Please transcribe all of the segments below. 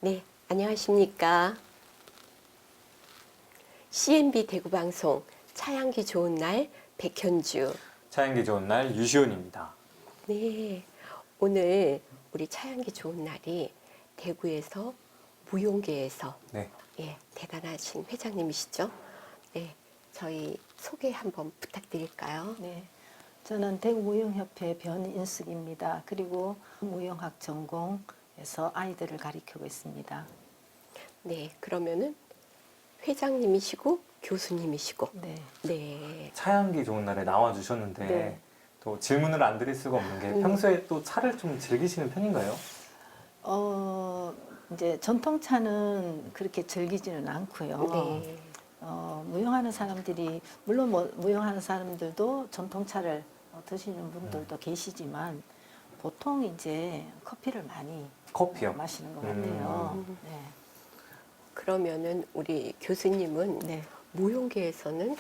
네, 안녕하십니까. CNB 대구방송 차향기 좋은 날 백현주. 차향기 좋은 날 유시온입니다. 네, 오늘 우리 차향기 좋은 날이 대구에서 무용계에서 네. 대단하신 회장님이시죠. 네, 저희 소개 한번 부탁드릴까요? 네, 저는 대구무용협회 변인숙입니다. 그리고 무용학 전공에서 아이들을 가리키고 있습니다. 네, 그러면은 회장님이시고 교수님이시고 네, 네, 차향기 좋은 날에 나와 주셨는데 네. 또 질문을 안 드릴 수가 없는 게 평소에 또 차를 좀 즐기시는 편인가요? 이제 전통차는 그렇게 즐기지는 않고요. 네, 무용하는 사람들이 물론 무용하는 사람들도 전통차를 드시는 분들도 계시지만 보통 이제 커피를 많이 커피요? 마시는 것 같아요. 그러면은 우리 교수님은 네. 무용계에서는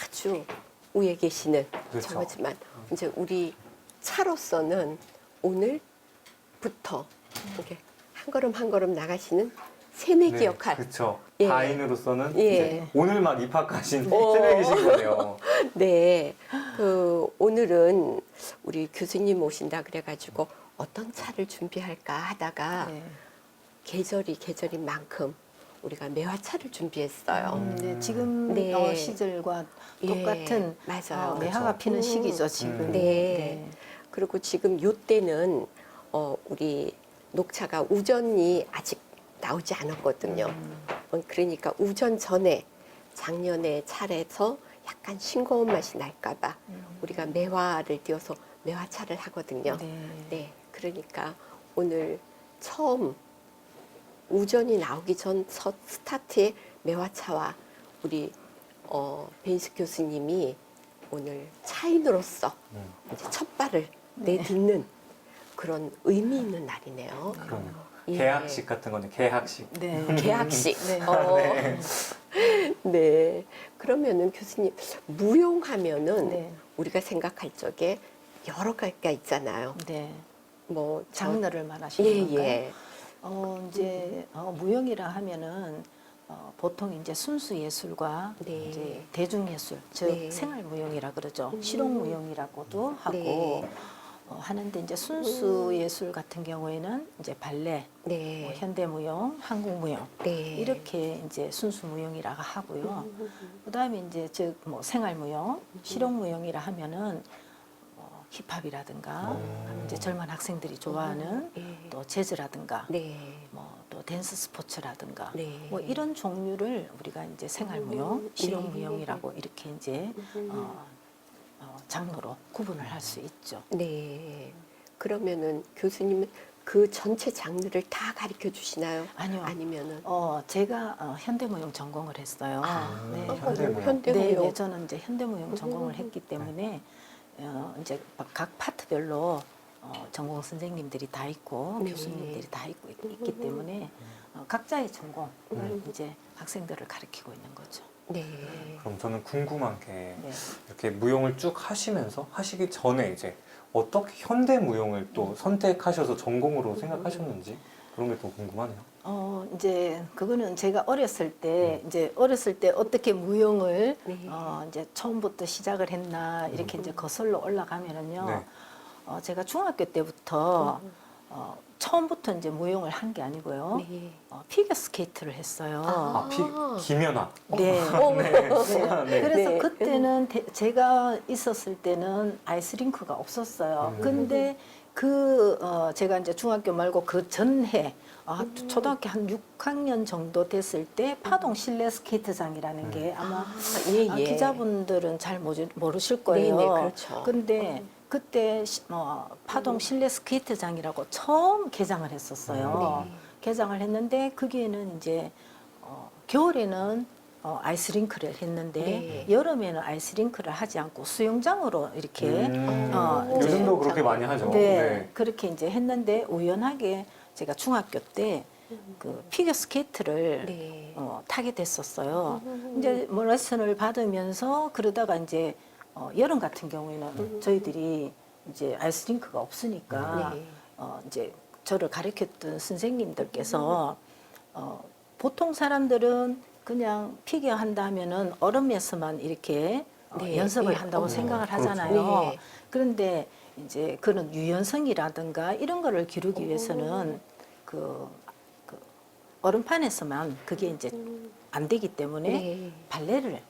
아주 위에 계시는 그렇죠. 저거지만 이제 우리 차로서는 오늘부터 이렇게 한 걸음 한 걸음 나가시는 새내기 역할. 그렇죠. 예. 다인으로서는 예. 이제 오늘 막 입학하신 오. 새내기신 거네요. 네. 오늘은 우리 교수님 오신다 그래가지고 어떤 차를 준비할까 하다가 네. 계절인 만큼 우리가 매화차를 준비했어요. 네, 지금 네. 시절과 예, 똑같은 맞아요. 매화가 피는 시기죠, 지금. 네. 그리고 지금 요때는 우리 녹차가 우전이 아직 나오지 않았거든요. 그러니까 우전 전에 작년에 차례서 약간 싱거운 맛이 날까봐 우리가 매화를 띄워서 매화차를 하거든요. 네. 그러니까 오늘 처음 우전이 나오기 전 첫 스타트의 매화차와 우리 벤식 교수님이 오늘 차인으로서 이제 첫 발을 내딛는 그런 의미 있는 날이네요. 그러네요. 예. 개학식 같은 거는 개학식. 네. 개학식. 네. 네. 그러면은 교수님 무용하면은 네. 우리가 생각할 적에 여러 가지가 있잖아요. 네. 뭐 장르를 말하시는 건가요? 예. 이제 무용이라 하면은 보통 이제 순수 예술과 네. 이제 대중 예술, 즉 네. 생활 무용이라 그러죠. 실용 무용이라고도 하고 네. 하는데 이제 순수 예술 같은 경우에는 이제 발레, 네. 현대 무용, 한국 무용 네. 이렇게 이제 순수 무용이라고 하고요. 그다음에 이제 즉 뭐 생활 무용, 실용 무용이라 하면은 힙합이라든가 이제 젊은 학생들이 좋아하는 네. 또 재즈라든가 네. 뭐 또 댄스 스포츠라든가 네. 뭐 이런 종류를 우리가 이제 생활 무용, 실용 네. 무용이라고 이렇게 이제 장르로 구분을 할 수 있죠. 네. 그러면은 교수님은 그 전체 장르를 다 가르쳐 주시나요? 아니요. 아니면은 제가 현대무용 전공을 했어요. 네. 현대무용. 현대무용. 네, 저는 이제 현대무용 전공을 했기 때문에 이제 각 파트별로 전공 선생님들이 다 있고 네. 교수님들이 다 있기 때문에 각자의 전공을 이제 학생들을 가르치고 있는 거죠. 네. 그럼 저는 궁금한 게 네. 이렇게 무용을 쭉 하시면서 하시기 전에 이제 어떻게 현대 무용을 또 선택하셔서 전공으로 생각하셨는지 그런 게 또 궁금하네요. 이제 그거는 제가 어렸을 때 어떻게 무용을 네. 이제 처음부터 시작을 했나 이렇게 이제 거슬러 올라가면은요. 네. 제가 중학교 때부터 처음부터 이제 무용을 한 게 아니고요. 네. 피겨 스케이트를 했어요. 김연아. 네. 네. 그래서 네. 그때는 제가 있었을 때는 아이스링크가 없었어요. 근데 제가 이제 중학교 말고 그 전해 초등학교 한 6학년 정도 됐을 때 파동 실내 스케이트장이라는 게 아마 예, 예. 기자분들은 잘 모르실 거예요. 네, 네, 그렇죠. 근데 그때 파동 실내 스케이트장이라고 처음 개장을 했었어요. 개장을 했는데 거기에는 이제 겨울에는 아이스링크를 했는데 네. 여름에는 아이스링크를 하지 않고 수영장으로 이렇게 요즘도 그렇게 많이 하죠. 네, 그렇게 이제 했는데 우연하게 제가 중학교 때 그 피겨 스케이트를 네. 타게 됐었어요. 이제 뭐 레슨을 받으면서 그러다가 이제 여름 같은 경우에는 저희들이 이제 아이스링크가 없으니까 네. 이제 저를 가르쳤던 선생님들께서 보통 사람들은 그냥 피겨 한다 하면은 얼음에서만 이렇게 네. 연습을 네. 한다고 생각을 그렇죠. 하잖아요. 네. 그런데 이제 그런 유연성이라든가 이런 거를 기르기 위해서는 그 얼음판에서만 그게 이제 안 되기 때문에 네. 발레를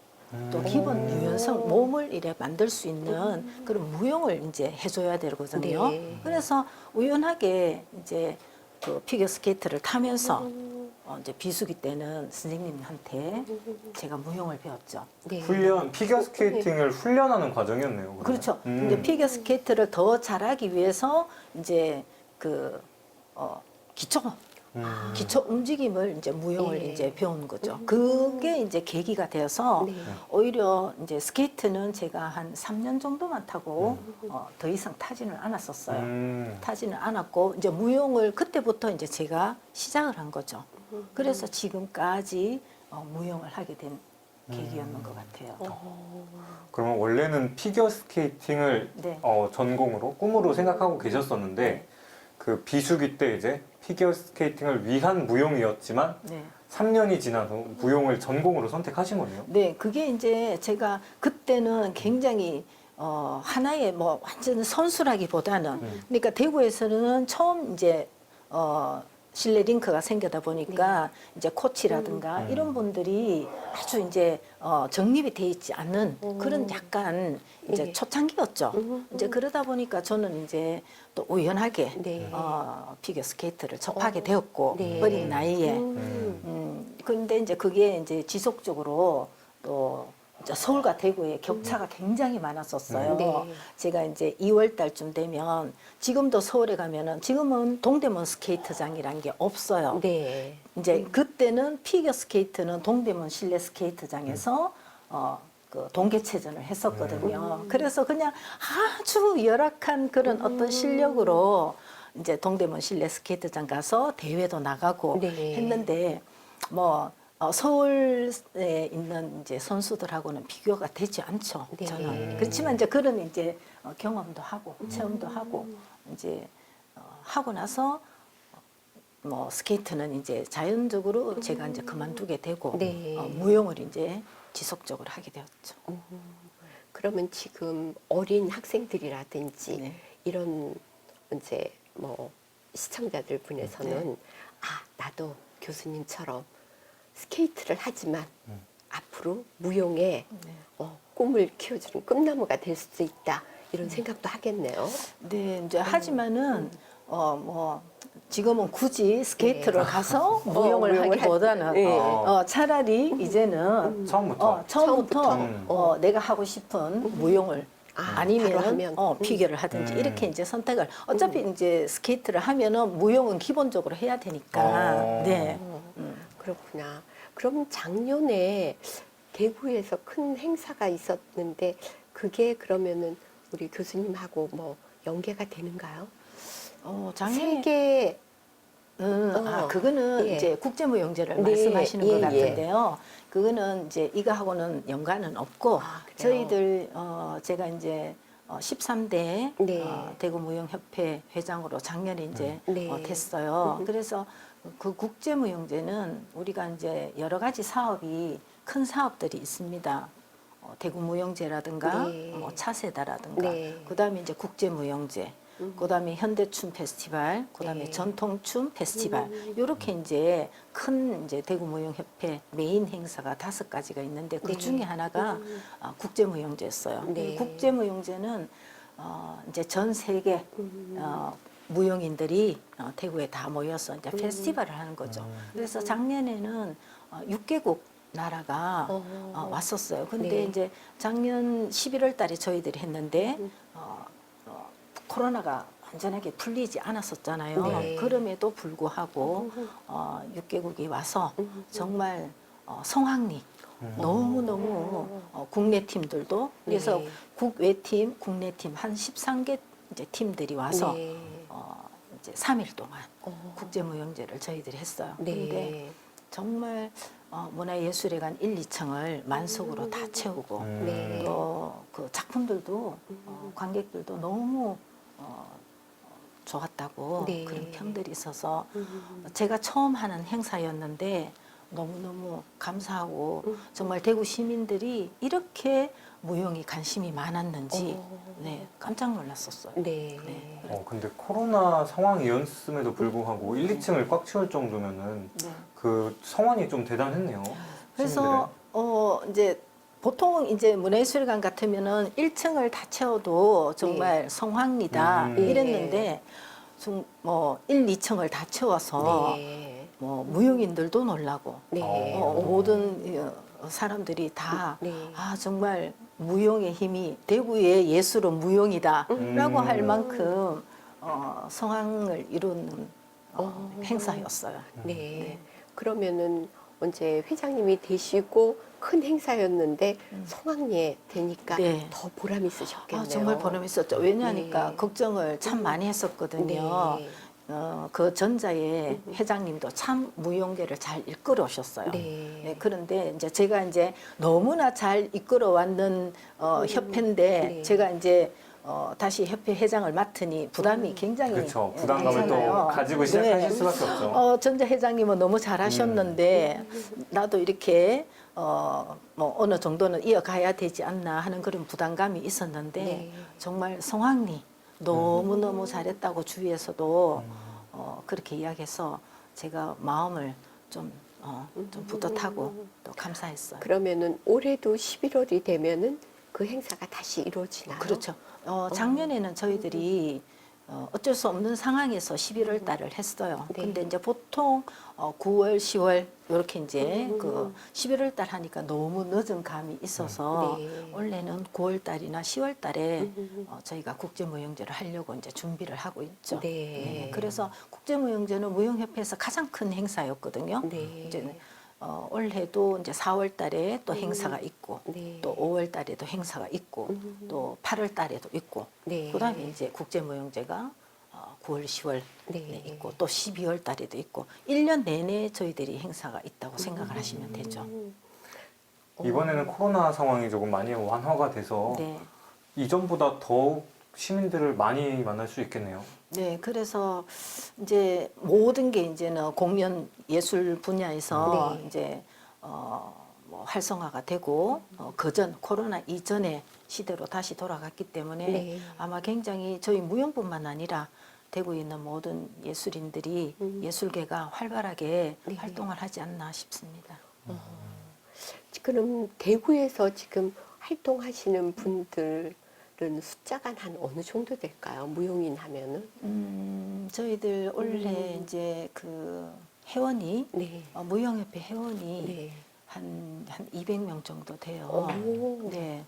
또 기본 유연성 몸을 이래 만들 수 있는 그런 무용을 이제 해줘야 되거든요. 네. 그래서 우연하게 이제 그 피겨 스케이트를 타면서 이제 비수기 때는 선생님한테 제가 무용을 배웠죠. 네. 피겨 스케이팅을 훈련하는 과정이었네요. 그러면. 그렇죠. 이제 피겨 스케이트를 더 잘하기 위해서 이제 그 기초 움직임을 이제 무용을 네. 이제 배운 거죠. 그게 이제 계기가 되어서 네. 오히려 이제 스케이트는 제가 한 3년 정도만 타고 더 이상 타지는 않았었어요. 타지는 않았고 이제 무용을 그때부터 이제 제가 시작을 한 거죠. 그래서 지금까지 무용을 하게 된 계기였는 것 같아요. 그러면 원래는 피겨 스케이팅을 네. 전공으로 꿈으로 생각하고 계셨었는데 그 비수기 때 이제 피겨 스케이팅을 위한 무용이었지만 네. 3년이 지난 후 무용을 전공으로 선택하신 거네요. 네, 그게 이제 제가 그때는 굉장히 하나의 뭐 완전 선수라기보다는 그러니까 대구에서는 처음 이제 실내 링크가 생겨다 보니까 이제 코치라든가 이런 분들이 아주 이제 정립이 돼 있지 않는 그런 약간 이제 네. 초창기였죠. 이제 그러다 보니까 저는 이제 또 우연하게 네. 피겨 스케이트를 접하게 되었고 네. 어린 나이에 근데 이제 그게 이제 지속적으로 또 이제 서울과 대구의 격차가 굉장히 많았었어요. 네. 제가 이제 2월 달쯤 되면 지금도 서울에 가면은 지금은 동대문 스케이트장이란 게 없어요. 네. 이제 그때는 피겨 스케이트는 동대문 실내 스케이트장에서 그 동계체전을 했었거든요. 그래서 그냥 아주 열악한 그런 어떤 실력으로 이제 동대문 실내 스케이트장 가서 대회도 나가고 네. 했는데 뭐 서울에 있는 이제 선수들하고는 비교가 되지 않죠. 네. 저는 그렇지만 이제 그런 이제 경험도 하고 체험도 하고 이제 하고 나서 뭐 스케이트는 이제 자연적으로 제가 이제 그만두게 되고 네. 무용을 이제 지속적으로 하게 되었죠. 그러면 지금 어린 학생들이라든지 네. 이런 이제 뭐 시청자들 분에서는 네. 나도 교수님처럼 스케이트를 하지만 앞으로 무용에 네. 꿈을 키워주는 꿈나무가 될 수도 있다 이런 생각도 하겠네요. 네, 이제 하지만은 뭐 지금은 굳이 스케이트를 네. 가서 무용을 무용을 하기보다는 네. 차라리 이제는 처음부터. 처음부터 내가 하고 싶은 무용을 바로 아니면 하면. 피겨를 하든지 음. 이렇게 이제 선택을 어차피 이제 스케이트를 하면은 무용은 기본적으로 해야 되니까 네. 그렇구나. 그럼 작년에 대구에서 큰 행사가 있었는데 그게 그러면은 우리 교수님하고 뭐 연계가 되는가요? 작년에 세계 그거는 예. 이제 국제무용제를 네, 말씀하시는 예, 것 예. 같은데요. 그거는 이제 이거하고는 연관은 없고 그래요? 저희들 제가 이제 13대 네. 대구무용협회 회장으로 작년에 이제 네. 됐어요. 그래서 그 국제무용제는 우리가 이제 여러 가지 사업이 큰 사업들이 있습니다. 대구무용제라든가 네. 뭐 차세다라든가 네. 그다음에 이제 국제무용제 그다음에 현대춤 페스티벌, 그다음에 네. 전통춤 페스티벌 이렇게 이제 큰 이제 대구무용협회 메인 행사가 5가지가 있는데 그 네. 중에 하나가 국제무용제였어요. 네. 이 국제무용제는 이제 전 세계 무용인들이 대구에 다 모여서 이제 페스티벌을 하는 거죠. 그래서 작년에는 6개국 나라가 왔었어요. 근데 네. 이제 작년 11월 달에 저희들이 했는데 코로나가 완전하게 풀리지 않았었잖아요. 네. 그럼에도 불구하고 6개국이 와서 정말 성황리 너무너무 국내 팀들도 그래서 네. 국외팀, 국내팀 한 13개 이제 팀들이 와서 네. 이제 3일 동안 국제무용제를 저희들이 했어요. 네. 근데 정말 문화예술회관 1, 2층을 만석으로 다 채우고 네. 또 그 작품들도 관객들도 너무 좋았다고 네. 그런 평들이 있어서 제가 처음 하는 행사였는데 너무너무 감사하고 정말 대구 시민들이 이렇게 무용에 관심이 많았는지 네, 깜짝 놀랐었어요. 네. 네. 근데 코로나 상황이었음에도 불구하고 1, 2층을 꽉 채울 정도면은 네. 그 성원이 좀 대단했네요. 그래서 이제 보통 이제 문화예술관 같으면은 1층을 다 채워도 정말 성황리다 이랬는데 뭐 1, 2층을 다 채워서 네. 뭐 무용인들도 놀라고 네. 모든 사람들이 다 네. 아 정말 무용의 힘이 대구의 예술은 무용이다라고 할 만큼 성황을 이루는 행사였어요. 네. 그러면은 언제 회장님이 되시고 큰 행사였는데 성황리에 되니까 네. 더 보람 있으셨겠네요. 아, 정말 보람 있었죠. 왜냐하니까 네. 걱정을 참 많이 했었거든요. 네. 그 전자의 회장님도 참 무용계를 잘 이끌어 오셨어요. 네. 그런데 이제 제가 이제 너무나 잘 이끌어 왔는 협회인데 네. 제가 이제 다시 협회 회장을 맡으니 부담이 굉장히 그렇죠. 부담감을 되잖아요. 또 가지고 시작하실 네. 수밖에 없죠. 전자 회장님은 너무 잘하셨는데 나도 이렇게 뭐 어느 정도는 이어가야 되지 않나 하는 그런 부담감이 있었는데 네. 정말 성황리 너무너무 잘했다고 주위에서도 그렇게 이야기해서 제가 마음을 좀 뿌듯하고 또 감사했어요. 그러면은 올해도 11월이 되면은 그 행사가 다시 이루어지나요? 그렇죠. 작년에는 저희들이 어쩔 수 없는 상황에서 11월 달을 했어요. 네. 근데 이제 보통 9월, 10월 이렇게 이제 그 11월 달 하니까 너무 늦은 감이 있어서 네. 원래는 9월 달이나 10월 달에 저희가 국제무용제를 하려고 이제 준비를 하고 있죠. 네. 그래서 국제무용제는 무용협회에서 가장 큰 행사였거든요. 네. 이제 올해도 이제 4월 달에 또 행사가 있고 네. 또 5월 달에도 행사가 있고 또 8월 달에도 있고 네. 그다음에 이제 국제무용제가 9월, 10월 네. 있고 또 12월 달에도 있고 1년 내내 저희들이 행사가 있다고 생각을 하시면 되죠. 이번에는 코로나 상황이 조금 많이 완화가 돼서 네. 이전보다 더욱 시민들을 많이 만날 수 있겠네요. 네, 그래서 이제 모든 게 이제는 공연 예술 분야에서 네. 이제 뭐 활성화가 되고 그전 코로나 이전의 시대로 다시 돌아갔기 때문에 네. 아마 굉장히 저희 무용뿐만 아니라 대구에 있는 모든 예술인들이 예술계가 활발하게 네. 활동을 하지 않나 싶습니다. 그럼 대구에서 지금 활동하시는 분들은 숫자가 한 어느 정도 될까요? 무용인 하면은? 저희들 올해 이제 그 회원이 네. 무용협회 회원이 네. 한 200명 정도 돼요. 오. 네.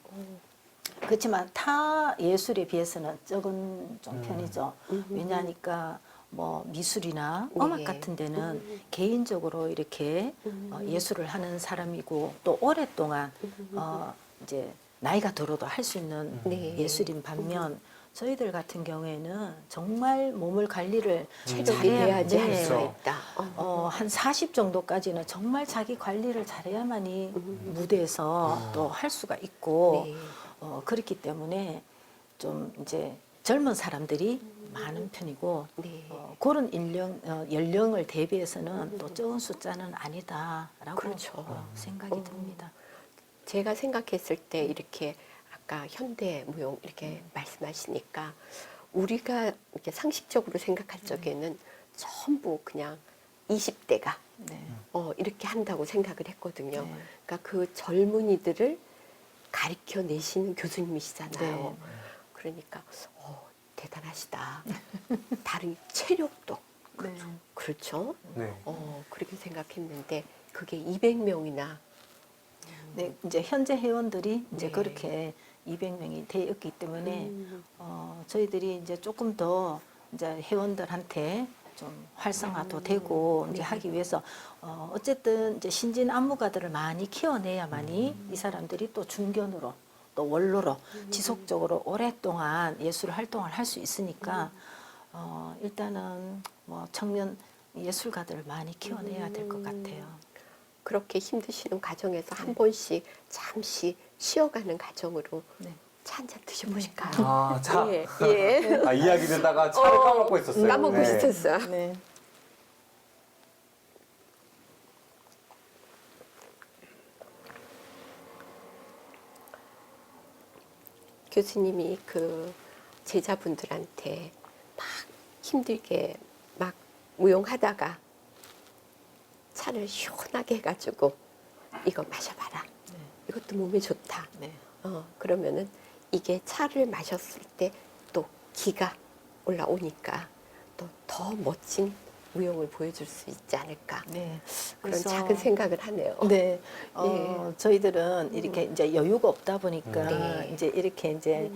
그렇지만 타 예술에 비해서는 적은 좀 편이죠. 왜냐하니까 뭐 미술이나 네. 음악 같은 데는 개인적으로 이렇게 예술을 하는 사람이고 또 오랫동안 이제 나이가 들어도 할 수 있는 네. 예술인 반면 저희들 같은 경우에는 정말 몸을 관리를 체력이 돼야지 할 수가 그렇죠. 있다. 한 40 정도까지는 정말 자기 관리를 잘해야만이 무대에서 또 할 수가 있고 네. 그렇기 때문에 좀 이제 젊은 사람들이 많은 편이고 네. 그런 연령을 대비해서는 또 적은 숫자는 아니다라고 그렇죠. 생각이 듭니다. 제가 생각했을 때 이렇게 아까 현대 무용 이렇게 말씀하시니까 우리가 이렇게 상식적으로 생각할 적에는 전부 그냥 20대가 네. 이렇게 한다고 생각을 했거든요. 네. 그러니까 그 젊은이들을 가르쳐 내시는 교수님이시잖아요. 네. 그러니까 대단하시다. 다른 체력도 네. 그렇죠. 네. 그렇게 생각했는데 그게 200명이나 네, 이제 현재 회원들이 이제 네. 그렇게 200명이 되었기 때문에 저희들이 이제 조금 더 이제 회원들한테 좀 활성화도 되고 이제 네. 하기 위해서 어쨌든 이제 신진 안무가들을 많이 키워내야만이 이 사람들이 또 중견으로 또 원로로 지속적으로 오랫동안 예술 활동을 할 수 있으니까 일단은 뭐 청년 예술가들을 많이 키워내야 될 것 같아요. 그렇게 힘드시는 과정에서 한 번씩 잠시 쉬어가는 과정으로 네. 차 한 잔 드셔보실까요? 아, 차. 예, 예. 아, 이야기 듣다가 차를 까먹고 있었어요. 까먹고 네. 있었어요. 네. 교수님이 그 제자분들한테 막 힘들게 막 무용하다가 차를 시원하게 해가지고 이거 마셔봐라. 네. 이것도 몸에 좋다. 네. 그러면은 이게 차를 마셨을 때 또 기가 올라오니까 또 더 멋진 무용을 보여줄 수 있지 않을까. 네. 그런 작은 생각을 하네요. 네, 예. 저희들은 이렇게 이제 여유가 없다 보니까 네. 이제 이렇게 이제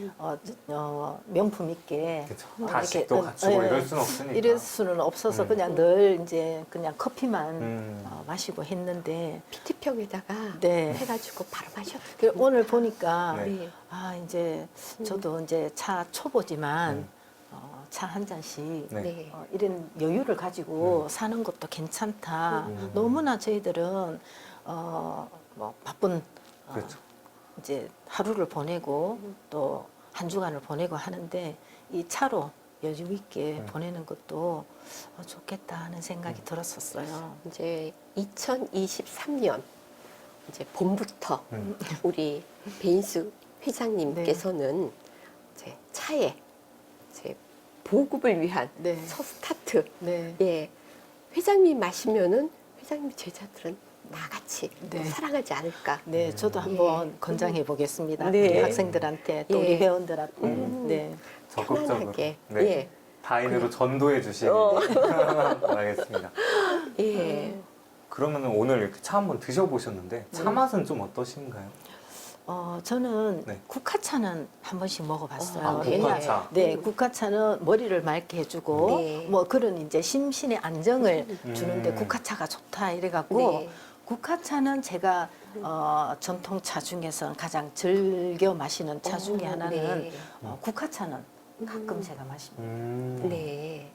명품 있게 그쵸. 이렇게, 다식도 갖추고 이럴 수는 없으니까. 이럴 수는 없어서 음. 그냥 늘 이제 그냥 커피만 음. 마시고 했는데 PT병에다가 네. 해가지고 바로 마셨어요. 오늘 보니까 네. 아 이제 저도 이제 차 초보지만 음. 차 한 잔씩 네. 네. 이런 여유를 가지고 사는 것도 괜찮다. 너무나 저희들은 뭐 바쁜 그렇죠. 이제 하루를 보내고 또 한 주간을 보내고 하는데 이 차로 여유 있게 보내는 것도 좋겠다 하는 생각이 들었었어요. 이제 2023년 이제 봄부터 음. 우리 베인스 회장님께서는 이제 차에 이제 보급을 위한 네. 첫 스타트. 네. 예, 회장님 마시면은 회장님 제자들은 다 같이 네. 사랑하지 않을까. 네, 저도 한번 권장해 보겠습니다. 네. 우리 학생들한테 또 예. 우리 회원들한테. 음. 네. 적극적으로 편안하게. 네. 예, 다인으로 전도해 주시길 바라겠습니다. 예. 그러면 오늘 이렇게 차 한번 드셔보셨는데 차 맛은 좀 어떠신가요? 저는 네. 국화차는 한 번씩 먹어봤어요. 아, 네. 국화차. 네, 국화차는 머리를 맑게 해주고 네. 뭐 그런 이제 심신의 안정을 주는데 음. 국화차가 좋다 이래갖고 네. 국화차는 제가 전통차 중에서 가장 즐겨 마시는 차 중에 하나는 네. 국화차는 가끔 제가 마십니다. 네.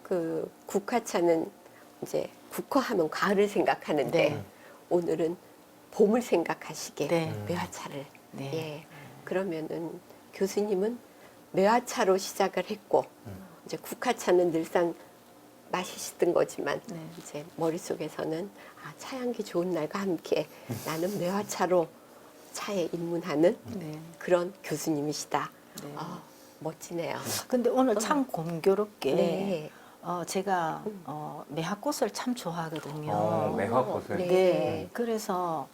그 국화차는 이제 국화하면 가을을 생각하는데 네. 오늘은 봄을 생각하시게 네. 매화차를. 네. 예. 그러면은 교수님은 매화차로 시작을 했고 이제 국화차는 늘상 마시던 거지만 네. 이제 머릿속에서는 차향기 좋은 날과 함께 나는 매화차로 차에 입문하는 네. 그런 교수님이시다. 네. 멋지네요. 근데 오늘 참 공교롭게 네. 제가 매화꽃을 참 좋아하거든요. 매화꽃을. 네. 네. 그래서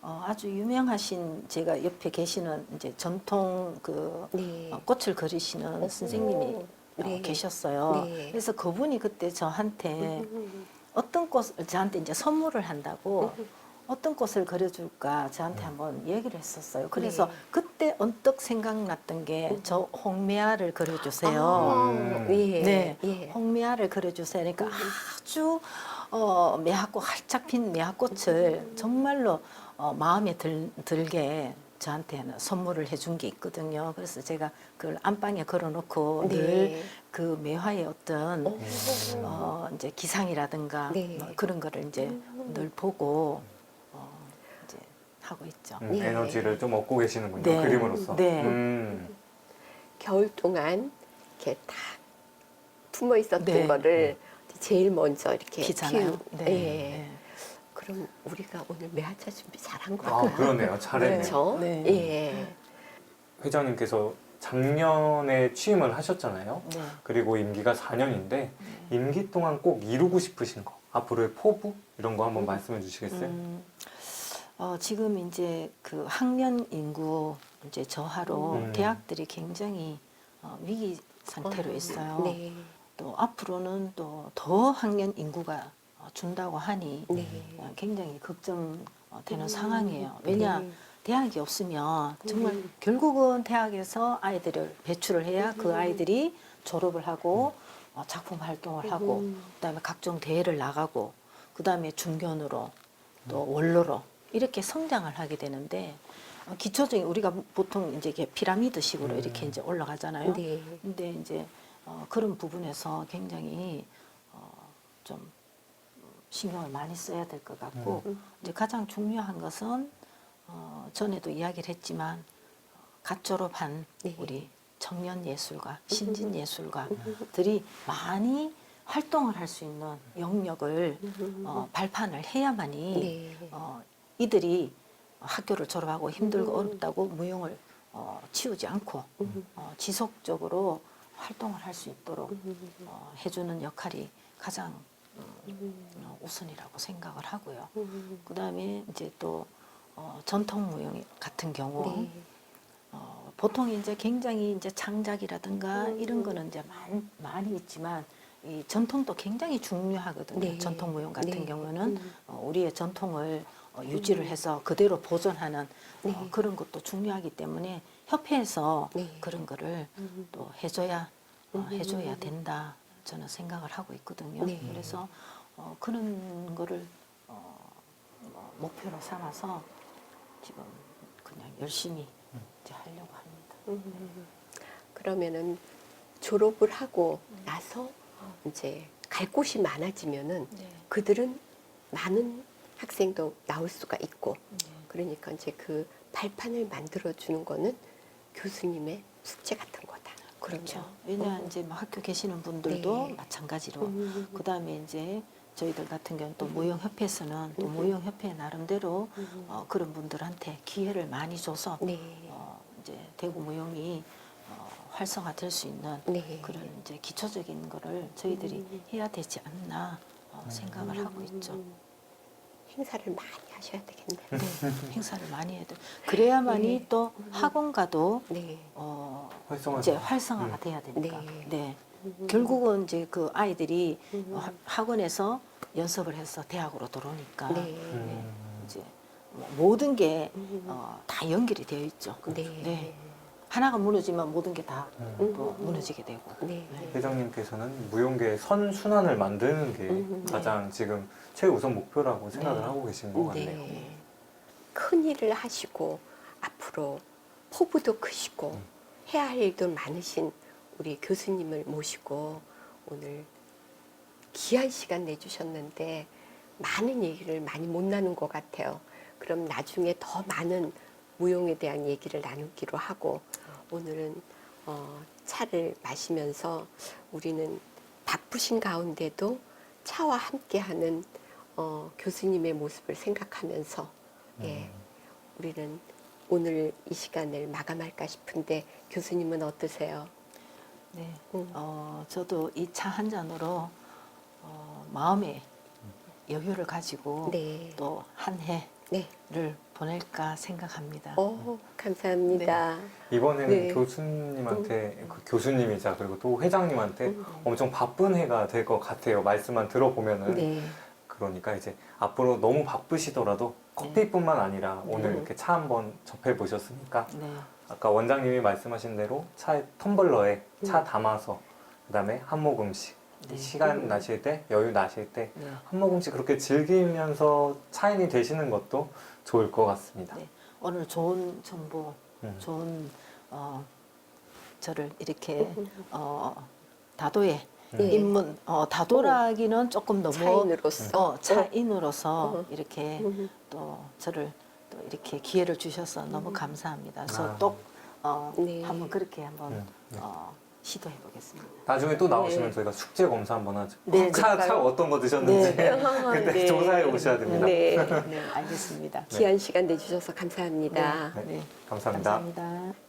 아주 유명하신 제가 옆에 계시는 이제 전통 그 네. 꽃을 그리시는 선생님이 네. 계셨어요. 네. 그래서 그분이 그때 저한테 어떤 꽃을 저한테 이제 선물을 한다고 어떤 꽃을 그려줄까 저한테 한번 얘기를 했었어요. 그래서 네. 그때 언뜻 생각났던 게 저 홍매화를 그려주세요. 예. 네, 예. 홍매화를 그려주세요. 그러니까 아주 매화꽃 활짝 핀 매화꽃을 정말로 마음에 들게 저한테는 선물을 해준 게 있거든요. 그래서 제가 그걸 안방에 걸어놓고 네. 늘 그 매화의 어떤 오. 이제 기상이라든가 네. 그런 거를 이제 늘 보고 이제 하고 있죠. 네. 에너지를 좀 얻고 계시는군요. 네. 그림으로써. 네. 겨울 동안 이렇게 딱 품어 있었던 네. 거를 제일 먼저 이렇게 피잖아요. 예. 네. 그럼 우리가 오늘 매화차 준비 잘한 거예요. 그러네요. 잘했네요. 그렇죠? 네. 예. 회장님께서 작년에 취임을 하셨잖아요. 네. 그리고 임기가 4년인데 임기 동안 꼭 이루고 싶으신 거, 앞으로의 포부 이런 거 한번 말씀해 주시겠어요? 지금 이제 그 학년 인구 이제 저하로 대학들이 굉장히 위기 상태로 있어요. 네. 또 앞으로는 또 더 학년 인구가 준다고 하니 네. 굉장히 걱정되는 상황이에요. 왜냐 네. 대학이 없으면 정말 결국은 대학에서 아이들을 배출을 해야 그 아이들이 졸업을 하고 작품 활동을 하고 그다음에 각종 대회를 나가고 그다음에 중견으로 또 원로로 이렇게 성장을 하게 되는데 기초적인 우리가 보통 이제 이게 피라미드식으로 이렇게 이제 올라가잖아요. 네. 근데 이제 그런 부분에서 굉장히 좀 신경을 많이 써야 될 것 같고 이제 가장 중요한 것은 전에도 이야기를 했지만 갓 졸업한 네. 우리 청년 예술가, 신진 예술가들이 많이 활동을 할 수 있는 영역을 발판을 해야만이 네. 이들이 학교를 졸업하고 힘들고 어렵다고 무용을 치우지 않고 지속적으로 활동을 할 수 있도록 해주는 역할이 가장 우선이라고 생각을 하고요. 그 다음에 이제 또 전통 무용 같은 경우 네. 보통 이제 굉장히 이제 창작이라든가 이런 거는 이제 많이 있지만 이 전통도 굉장히 중요하거든요. 네. 전통 무용 같은 네. 경우는 우리의 전통을 유지를 해서 그대로 보존하는 네. 그런 것도 중요하기 때문에 협회에서 네. 그런 거를 또 해줘야 된다 저는 생각을 하고 있거든요. 네. 그래서 그런 거를 목표로 삼아서 지금 그냥 열심히 이제 하려고 합니다. 그러면은 졸업을 하고 나서 이제 갈 곳이 많아지면은 네. 그들은 많은 학생도 나올 수가 있고 네. 그러니까 이제 그 발판을 만들어 주는 거는 교수님의 숙제 같은 거다. 그렇죠. 그러면. 왜냐 이제 뭐 학교 계시는 분들도 네. 마찬가지로 그 다음에 이제 저희들 같은 경우는 또 무용협회에서는 또 무용협회 나름대로 그런 분들한테 기회를 많이 줘서 네. 이제 대구 무용이 활성화될 수 있는 네. 그런 이제 기초적인 거를 저희들이 해야 되지 않나 생각을 하고 있죠. 행사를 많이 하셔야 되겠네요. 네, 행사를 많이 해야 돼. 그래야만이 네. 또 학원가도 네. 활성화. 이제 활성화가 돼야 되니까. 네. 네. 결국은 이제 그 아이들이 학원에서 연습을 해서 대학으로 들어오니까 네. 네, 이제 뭐 모든 게 다 연결이 되어 있죠. 네. 네. 하나가 무너지면 모든 게 다 무너지게 되고. 네. 회장님께서는 무용계의 선순환을 만드는 게 가장 지금 최우선 목표라고 생각을 네. 하고 계신 것 같네요. 네. 큰 일을 하시고 앞으로 포부도 크시고 해야 할 일도 많으신 우리 교수님을 모시고 오늘 귀한 시간 내주셨는데 많은 얘기를 많이 못 나눈 것 같아요. 그럼 나중에 더 많은 무용에 대한 얘기를 나누기로 하고 오늘은 차를 마시면서 우리는 바쁘신 가운데도 차와 함께하는 교수님의 모습을 생각하면서 예, 우리는 오늘 이 시간을 마감할까 싶은데 교수님은 어떠세요? 네. 저도 이 차 한 잔으로 마음의 여유를 가지고 네. 또 한 해를 네. 보낼까 생각합니다. 감사합니다. 이번에는 네. 교수님한테 그 교수님이자 그리고 또 회장님한테 엄청 바쁜 해가 될 것 같아요. 말씀만 들어보면은. 네. 그러니까 이제 앞으로 너무 바쁘시더라도 커피뿐만 아니라 오늘 이렇게 차 한번 접해 보셨으니까 네. 아까 원장님이 말씀하신 대로 차에 텀블러에 차 담아서 그다음에 한 모금씩 네. 시간 나실 때 여유 나실 때 네. 한 모금씩 그렇게 즐기면서 차인이 되시는 것도 좋을 것 같습니다. 네. 오늘 좋은 정보, 좋은 저를 이렇게 다도의 네. 입문, 다도라기는 조금 너무 차인으로서. 차인으로서 이렇게 또 저를 또 이렇게 기회를 주셔서 너무 감사합니다. 그래서 또 네. 한번 그렇게 한번 네. 시도해 보겠습니다. 나중에 또 나오시면 네. 저희가 숙제 검사 한번 하죠. 네, 차 어떤 거 드셨는지 네. 그때 네. 조사해 오셔야 됩니다. 네. 네, 알겠습니다. 귀한 시간 내주셔서 감사합니다. 네. 감사합니다. 감사합니다.